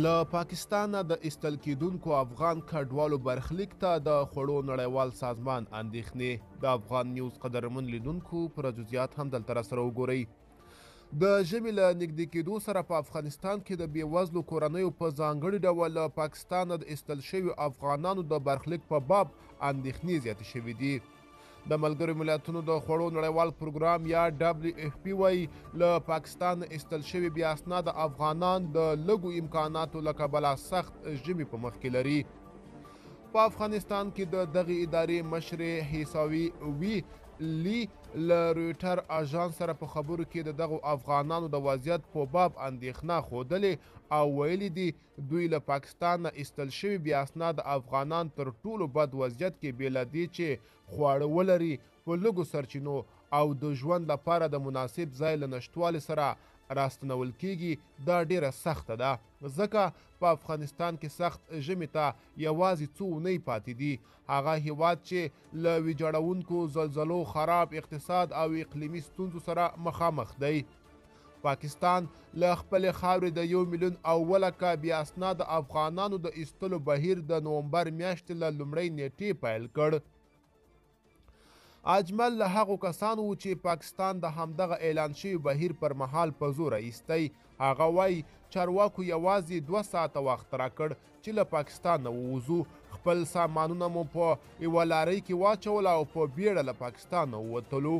له پاکستانه د ایستل کیدونکو افغان کډوالو برخلیک ته د خوړو نړیوال سازمان اندېښنې. د افغان نیوز قدرمن لیدونکو پوره جزئیات هم دلته راسره وګورئ. د ژمي له نږدې کېدو سره په افغانستان کې د بېوزلو کورنیو په ځانګړي ډول له پاکستانه د ایستل شویو افغانانو د برخلیک په باب اندېښنې زیاتې شوي دي. د ملګرو ملتونو د خوړو نړیوال پروګرام یا WFP وایي له پاکستان ایستل شوي بې اسناده افغانان د لږو امکاناتو له کبله سخت ژمي په مخ کې لري. په افغانستان کې د دغې ادارې مشرې حساوي وي لی له رویټر اژانس سره په خبرو کې د دغو افغانانو د وضعیت په باب اندېښنه ښودلې او ویلي دي دوی له پاکستان نه ایستل شوي بې اسناده افغانان تر ټولو بد وضعیت کې بې له دې چې خواړه ولري په لږو سرچینو او د ژوند لپاره د مناسب ځای له نشتوالي سره راستنول کیږي دا ډیره سخته ده، ځکه په افغانستان کې سخت ژمي ته یوازې څو اونۍ پاتې دي. هغه هیواد چې له ویجاړونکو زلزلو، خراب اقتصاد او اقلیمي ستونزو سره مخامخ دی. پاکستان له خپلې خاورې د 1 میلیون او ولکه بې اسناده افغانانو د ایستلو بهیر د نومبر میاشتې له لومړۍ نیټې پیل کړ. اجمل له هغو کسانو و چې پاکستان د همدغه اعلان شوي بهیر پر مهال په زوره ایستی. هغه وایي چارواکو یوازې 2 ساعته وخت راکړ چې له پاکستان نه ووځو. خپل سامانونه مو په یوه لارۍ کې واچول او په بیړه له پاکستان نه ووتلو.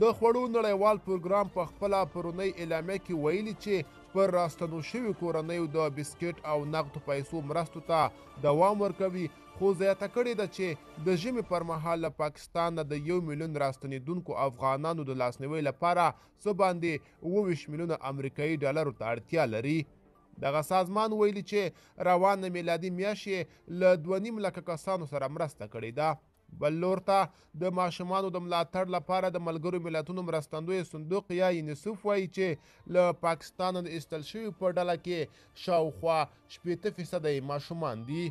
د خوړو نړیوال پروګرام په خپله پرونۍ اعلامیه کې ویلي چې پر راستنو شوي کورنیو د بسکټ او نقدو پیسو مرستو ته دوام ورکوي، خو زیاته کړې ده چې د ژمي پر مهال له پاکستان نه د 1 میلیون راستنېدونکو افغانانو د لاسنیوي لپاره څه باندې 27 میلیونه امریکایي ډالرو ته اړتیا لري. دغه سازمان ویلي چې روانه میلادي میاشت یې له 2.5 لکه کسانو سره مرسته کړې ده. بل لور ته د ماشومانو د ملاتړ لپاره د ملګرو ملتونو مرستندوی صندوق یا یونیسف وایي چې له پاکستان د ایستل شوي په ډله کې شاوخوا 80% ماشومان دي.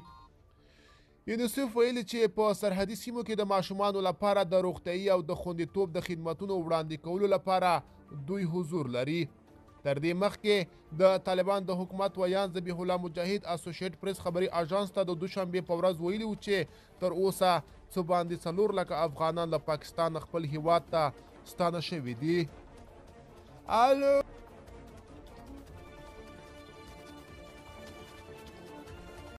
یونیسف ویلي چې په سرحدي سیمو کې د ماشومانو لپاره د روغتیايي او د خوندیتوب د خدمتونو وړاندې کولو لپاره دوی حضور لري. تر دې مخکې د طالبان د حکومت ویان ذبیح الله مجاهد اسوسییټ پریس خبري اژانس ته د دوشنبې په ورځ ویلي و چې تر اوسه څه باندې 4 لکه افغانان له پاکستان خپل هیواد ته ستانه شوي دي. الو